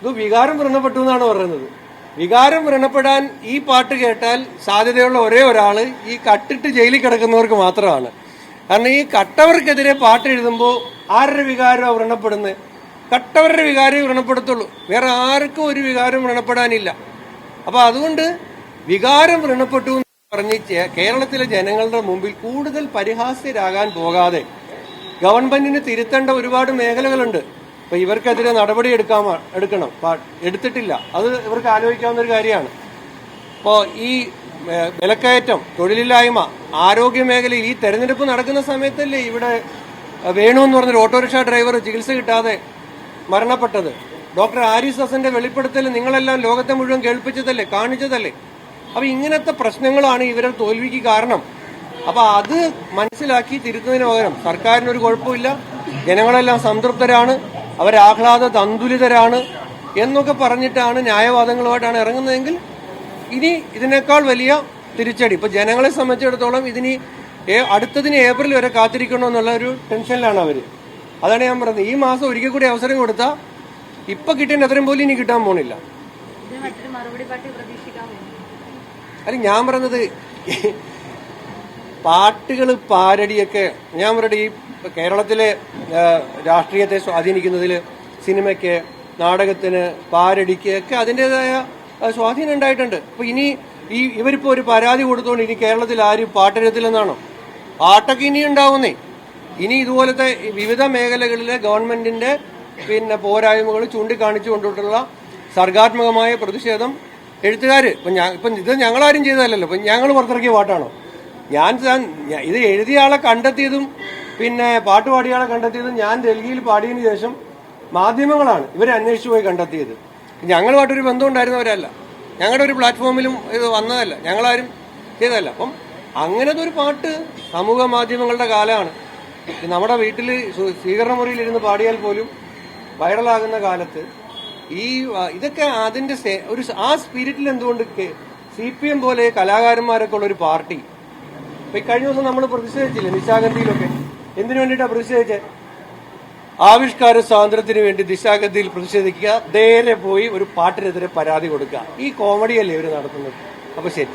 ഇത് വികാരം വ്രണപ്പെട്ടു എന്നാണ് പറയുന്നത്. വികാരം വ്രണപ്പെടാൻ ഈ പാട്ട് കേട്ടാൽ സാധ്യതയുള്ള ഒരേ ഒരാള് ഈ കട്ടിട്ട് ജയിലിൽ കിടക്കുന്നവർക്ക് മാത്രമാണ്. കാരണം ഈ കട്ടവർക്കെതിരെ പാട്ട് എഴുതുമ്പോൾ ആരുടെ വികാരമാണ് വ്രണപ്പെടുന്നത്? കട്ടവരുടെ വികാരം വ്രണപ്പെടുത്തുള്ളൂ. വേറെ ആർക്കും ഒരു വികാരം വ്രണപ്പെടാനില്ല. അപ്പൊ അതുകൊണ്ട് വികാരം വ്രണപ്പെട്ടു എന്ന് പറഞ്ഞ് കേരളത്തിലെ ജനങ്ങളുടെ മുമ്പിൽ കൂടുതൽ പരിഹാസ്യരാകാൻ പോകാതെ ഗവൺമെന്റിന് തിരുത്തേണ്ട ഒരുപാട് മേഖലകളുണ്ട്. അപ്പൊ ഇവർക്കെതിരെ നടപടി എടുക്കണം. എടുത്തിട്ടില്ല. അത് ഇവർക്ക് ആലോചിക്കാവുന്ന ഒരു കാര്യമാണ്. ഇപ്പോൾ ഈ വിലക്കയറ്റം, തൊഴിലില്ലായ്മ, ആരോഗ്യ മേഖലയിൽ ഈ തെരഞ്ഞെടുപ്പ് നടക്കുന്ന സമയത്തല്ലേ ഇവിടെ വേണു എന്ന് പറഞ്ഞൊരു ഓട്ടോറിക്ഷ ഡ്രൈവർ ചികിത്സ കിട്ടാതെ മരണപ്പെട്ടത്? ഡോക്ടർ ആരിസ് ഹസന്റെ വെളിപ്പെടുത്തൽ നിങ്ങളെല്ലാം ലോകത്തെ മുഴുവൻ കേൾപ്പിച്ചതല്ലേ, കാണിച്ചതല്ലേ? അപ്പൊ ഇങ്ങനത്തെ പ്രശ്നങ്ങളാണ് ഇവരുടെ തോൽവിക്ക് കാരണം. അപ്പൊ അത് മനസ്സിലാക്കി തിരുത്തുന്നതിന് പകരം സർക്കാരിനൊരു കുഴപ്പമില്ല, ജനങ്ങളെല്ലാം സംതൃപ്തരാണ്, അവരാഹ്ലാദ തന്തുലിതരാണ് എന്നൊക്കെ പറഞ്ഞിട്ടാണ് ന്യായവാദങ്ങളുമായിട്ടാണ് ഇറങ്ങുന്നതെങ്കിൽ ഇനി ഇതിനേക്കാൾ വലിയ തിരിച്ചടി. ഇപ്പൊ ജനങ്ങളെ സംബന്ധിച്ചിടത്തോളം അടുത്തതിന് ഏപ്രിൽ വരെ കാത്തിരിക്കണമെന്നുള്ള ഒരു ടെൻഷനിലാണ് അവര്. അതാണ് ഞാൻ പറഞ്ഞത്. ഈ മാസം ഒരിക്കൽ കൂടി അവസരം കൊടുത്താൽ ഇപ്പൊ കിട്ടിയ അത്രയും പോലും ഇനി കിട്ടാൻ പോണില്ല. അല്ല, ഞാൻ പറഞ്ഞത് പാട്ടുകൾ പാരടിയൊക്കെ ഞാൻ പറഞ്ഞത് ഈ കേരളത്തിലെ രാഷ്ട്രീയത്തെ സ്വാധീനിക്കുന്നതിൽ സിനിമയ്ക്ക്, നാടകത്തിന്, പാരടിക്ക് ഒക്കെ അതിൻ്റെതായ സ്വാധീനം ഉണ്ടായിട്ടുണ്ട്. അപ്പൊ ഇനി ഇവരിപ്പോ ഒരു പരാതി കൊടുത്തോണ്ട് ഇനി കേരളത്തിൽ ആരും പാട്ടെഴുത്തില്ലെന്നാണോ? പാട്ടൊക്കെ ഇനി ഉണ്ടാവുന്നേ. ഇനി ഇതുപോലത്തെ വിവിധ മേഖലകളിലെ ഗവൺമെന്റിന്റെ പോരായ്മകൾ ചൂണ്ടിക്കാണിച്ചുകൊണ്ടിട്ടുള്ള സർഗാത്മകമായ പ്രതിഷേധം എഴുത്തുകാര് ഇപ്പം ഇത് ഞങ്ങളാരും ചെയ്തതല്ലല്ലോ. ഇപ്പം ഞങ്ങൾ പുറത്തിറക്കിയ പാട്ടാണോ? ഇത് എഴുതിയ ആളെ കണ്ടെത്തിയതും പാട്ട് പാടിയ ആളെ കണ്ടെത്തിയതും ഞാൻ ഡൽഹിയിൽ പാടിയതിനു ശേഷം മാധ്യമങ്ങളാണ് ഇവരെ അന്വേഷിച്ചു പോയി കണ്ടെത്തിയത്. ഞങ്ങളുമായിട്ടൊരു ബന്ധം ഉണ്ടായിരുന്നവരല്ല, ഞങ്ങളുടെ ഒരു പ്ലാറ്റ്ഫോമിലും ഇത് വന്നതല്ല, ഞങ്ങളാരും ചെയ്തതല്ല. അപ്പം അങ്ങനത്തെ ഒരു പാട്ട് സമൂഹ മാധ്യമങ്ങളുടെ കാലമാണ്. നമ്മുടെ വീട്ടിൽ സ്വീകരണ മുറിയിൽ ഇരുന്ന് പാടിയാൽ പോലും വൈറലാകുന്ന കാലത്ത് ഇതൊക്കെ അതിന്റെ ആ സ്പിരിറ്റിൽ എന്തുകൊണ്ട് CPM പോലെ കലാകാരന്മാരൊക്കെ ഉള്ള ഒരു പാർട്ടി കഴിഞ്ഞ ദിവസം നമ്മൾ പ്രതിഷേധിച്ചില്ലേ നിശാഗന്ധിയിലൊക്കെ? എന്തിനു വേണ്ടിയിട്ടാണ് പ്രതിഷേധിച്ചത്? ആവിഷ്കാര സ്വാതന്ത്ര്യത്തിന് വേണ്ടി നിശാഗന്ധിയിൽ പ്രതിഷേധിക്കുക, നേരെ പോയി ഒരു പാട്ടിനെതിരെ പരാതി കൊടുക്കുക. ഈ കോമഡിയല്ലേ ഇവർ നടത്തുന്നത്? അപ്പൊ ശരി.